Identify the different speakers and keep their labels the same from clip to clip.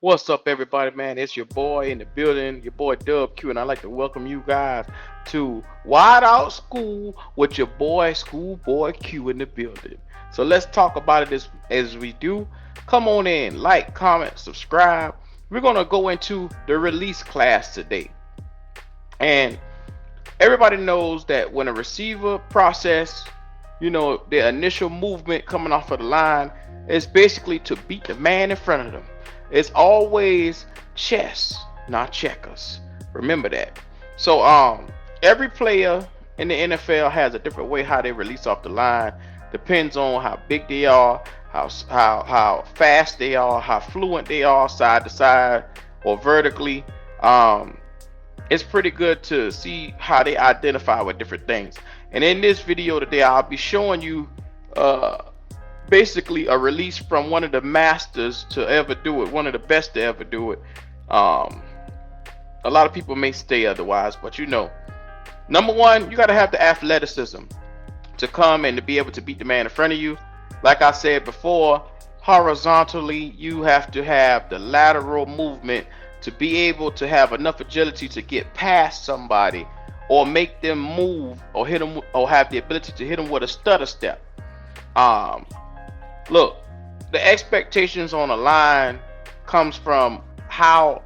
Speaker 1: What's up, everybody, man? It's your boy in the building, your boy Dub.Q, and I'd like to welcome you guys to Wide Out School with your boy Schoolboy Q in the building. So let's talk about it as we do. Come on in, like, comment, subscribe. We're going to go into the release class today. And everybody knows that when a receiver process, the initial movement coming off of the line is basically to beat the man in front of them. It's always chess, not checkers. Remember that. So every player in the NFL has a different way how they release off the line. Depends on how big they are, how fast they are, how fluent they are side to side or vertically. It's pretty good to see how they identify with different things. And in this video today, I'll be showing you basically a release from one of the masters to ever do it, one of the best to ever do it. A lot of people may say otherwise, but number one, you got to have the athleticism to come and to be able to beat the man in front of you. Like I said before, horizontally, you have to have the lateral movement to be able to have enough agility to get past somebody or make them move or hit them or have the ability to hit them with a stutter step. Look, the expectations on a line comes from how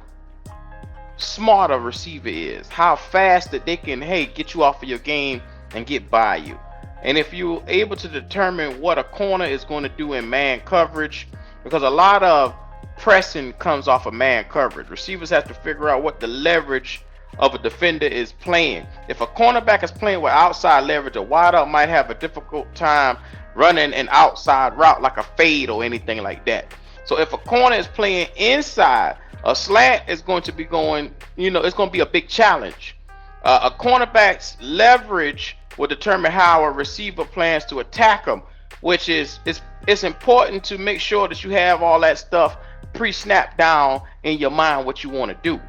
Speaker 1: smart a receiver is, how fast that they can, get you off of your game and get by you. And if you're able to determine what a corner is going to do in man coverage, because a lot of pressing comes off of man coverage. Receivers have to figure out what the leverage of a defender is playing. If a cornerback is playing with outside leverage, a wideout might have a difficult time running an outside route like a fade or anything like that. So if a corner is playing inside, a slant is going to be going, it's going to be a big challenge. A cornerback's leverage will determine how a receiver plans to attack them, which is it's important to make sure that you have all that stuff pre-snap down in your mind what you want to do.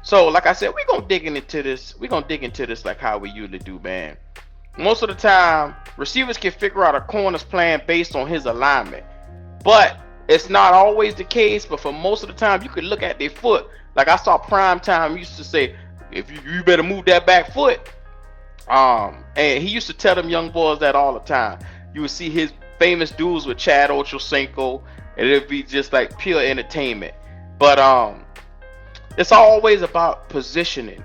Speaker 1: So like I said, we're going to dig into this like how we usually do, man. Most of the time, receivers can figure out a corner's plan based on his alignment. But it's not always the case, but for most of the time, you can look at their foot. Like I saw Prime Time used to say, if you better move that back foot. And he used to tell them young boys that all the time. You would see his famous duels with 𝐦𝐨𝐬𝐤𝐿, and it'd be just like pure entertainment. But it's always about positioning.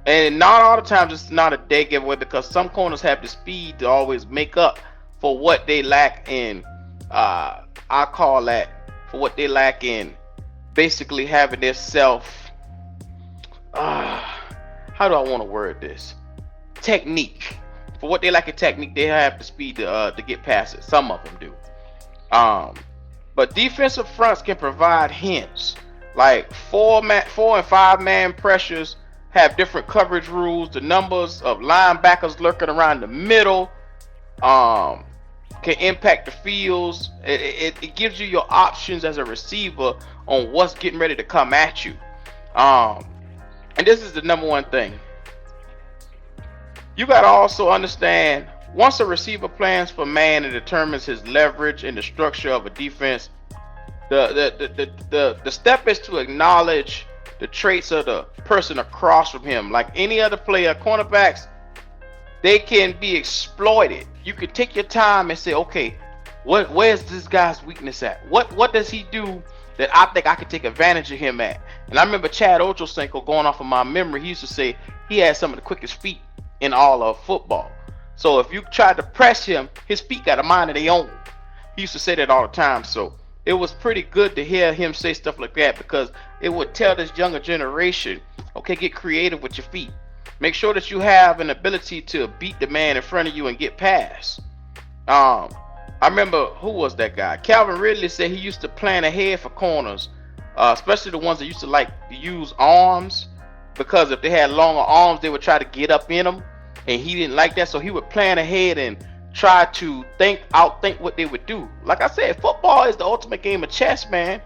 Speaker 1: And not all the times it's not a dead giveaway, because some corners have the speed to always make up for what they lack in. I call that for what they lack in basically having their self. How do I want to word this? Technique. For what they lack in technique, they have the speed to get past it. Some of them do. But defensive fronts can provide hints like 4 and 5 man pressures. Have different coverage rules. The numbers of linebackers lurking around the middle can impact the fields. It gives you your options as a receiver on what's getting ready to come at you. And this is the number one thing. You got to also understand, once a receiver plans for man and determines his leverage and the structure of a defense, the step is to acknowledge the traits of the person across from him. Like any other player, cornerbacks, they can be exploited. You can take your time and say, okay, where's this guy's weakness at? What does he do that I think I could take advantage of him at? And I remember 𝐦𝐨𝐬𝐤𝐿, going off of my memory, he used to say he had some of the quickest feet in all of football. So if you tried to press him, his feet got a mind of their own. He used to say that all the time. So it was pretty good to hear him say stuff like that, because it would tell this younger generation, okay, get creative with your feet. Make sure that you have an ability to beat the man in front of you and get past. I remember, who was that guy? Calvin Ridley said he used to plan ahead for corners, especially the ones that used to like to use arms, because if they had longer arms, they would try to get up in them, and he didn't like that, so he would plan ahead and try to outthink what they would do. Like I said, football is the ultimate game of chess, man.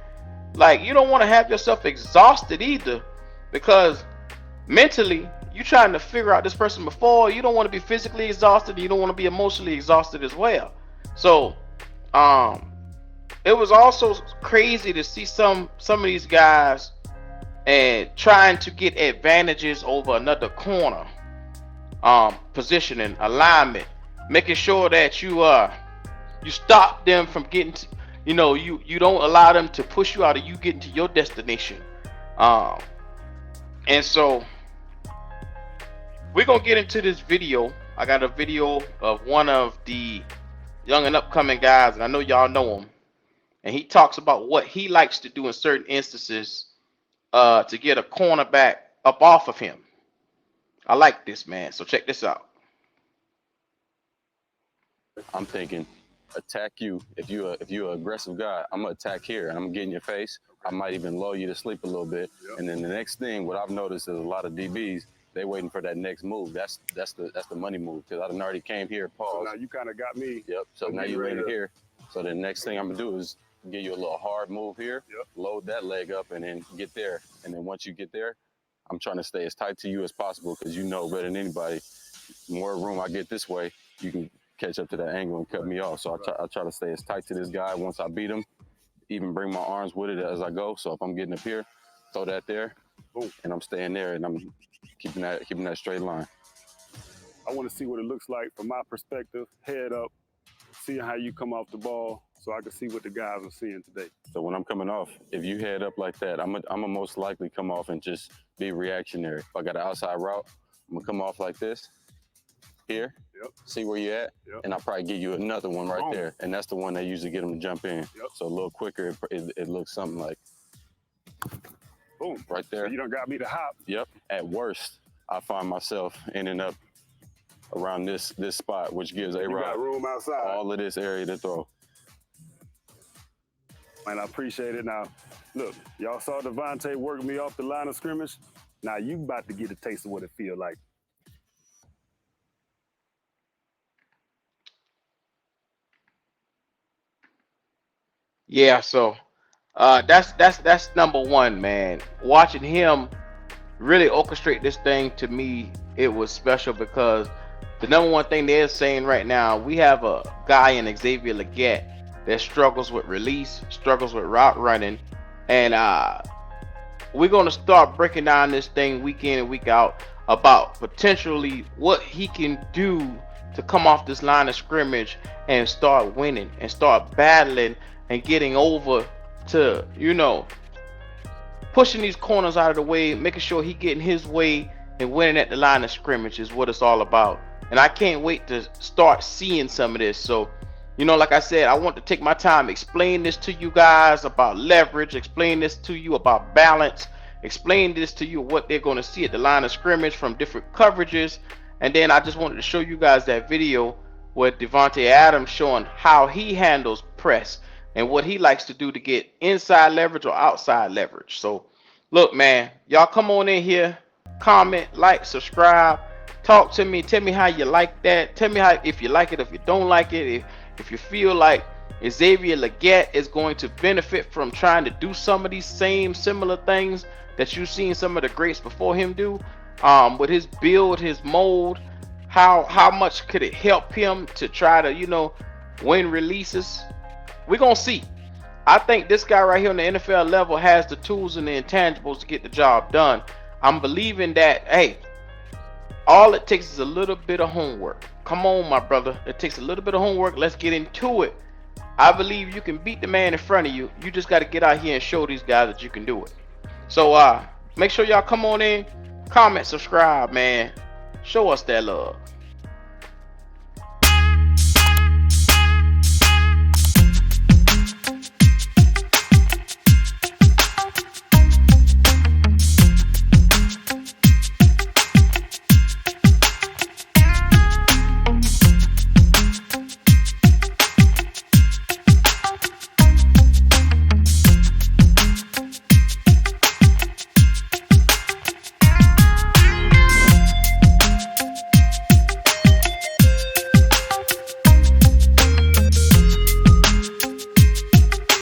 Speaker 1: Like, you don't want to have yourself exhausted either, because mentally you're trying to figure out this person before. You don't want to be physically exhausted, you don't want to be emotionally exhausted as well. So it was also crazy to see some of these guys and trying to get advantages over another corner, positioning, alignment, making sure that you stop them from getting to, you don't allow them to push you out of you getting to your destination. Um, and so we're gonna get into this video. I got a video of one of the young and upcoming guys, and I know y'all know him. And he talks about what he likes to do in certain instances to get a cornerback up off of him. I like this, man. So check this out.
Speaker 2: I'm thinking, attack you. If you're an aggressive guy, I'm gonna attack here and I'm gonna get in your face. I might even lull you to sleep a little bit. Yep. And then the next thing, what I've noticed is a lot of DBs, they waiting for that next move. That's the money move, because I done already came here, paused.
Speaker 3: So now you kind of got me.
Speaker 2: Yep. So now you landed here. So the next thing I'm gonna do is give you a little hard move here, yep. Load that leg up, and then get there. And then once you get there, I'm trying to stay as tight to you as possible, because you know better than anybody, the more room I get this way, you can catch up to that angle and cut me off. So I try to stay as tight to this guy once I beat him, even bring my arms with it as I go. So if I'm getting up here, throw that there, boom, and I'm staying there, and I'm keeping that straight line.
Speaker 3: I want to see what it looks like from my perspective, head up, seeing how you come off the ball, so I can see what the guys are seeing today.
Speaker 2: So when I'm coming off, if you head up like that, I'm gonna most likely come off and just be reactionary. If I got an outside route, I'm gonna come off like this, here, yep. See where you're at, yep. And I'll probably give you another one right there. And that's the one that usually get them to jump in. Yep. So a little quicker, it looks something like, boom, right there.
Speaker 3: So you done got me to hop.
Speaker 2: Yep. At worst, I find myself ending up around this spot, which gives A-Rod
Speaker 3: room outside,
Speaker 2: all of this area to throw.
Speaker 3: And I appreciate it. Now, look, y'all saw Devontae work me off the line of scrimmage. Now you about to get a taste of what it feel like.
Speaker 1: Yeah, so that's number one, man. Watching him really orchestrate this thing, to me, it was special, because the number one thing they're saying right now, we have a guy in 𝐥𝐤𝐬 that struggles with release, struggles with route running, and we're gonna start breaking down this thing week in and week out about potentially what he can do to come off this line of scrimmage and start winning and start battling and getting over to, pushing these corners out of the way, making sure he getting his way and winning at the line of scrimmage is what it's all about. And I can't wait to start seeing some of this. So, like I said, I want to take my time, explain this to you guys about leverage, explain this to you about balance, explain this to you what they're going to see at the line of scrimmage from different coverages. And then I just wanted to show you guys that video where Davante Adams showing how he handles press and what he likes to do to get inside leverage or outside leverage. So look, man, y'all come on in here, comment, like, subscribe, talk to me, tell me how you like that, tell me how, if you like it, if you don't like it, if you feel like 𝐦𝐨𝐫𝐞 is going to benefit from trying to do some of these similar things that you've seen some of the greats before him do, with his build, his mold, how much could it help him to try to, win releases? We're gonna see. I think this guy right here on the NFL level has the tools and the intangibles to get the job done. I'm believing that, hey, all it takes is a little bit of homework. Come on, my brother. It takes a little bit of homework. Let's get into it. I believe you can beat the man in front of you. You just got to get out here and show these guys that you can do it. So make sure y'all come on in, comment, subscribe, man. Show us that love.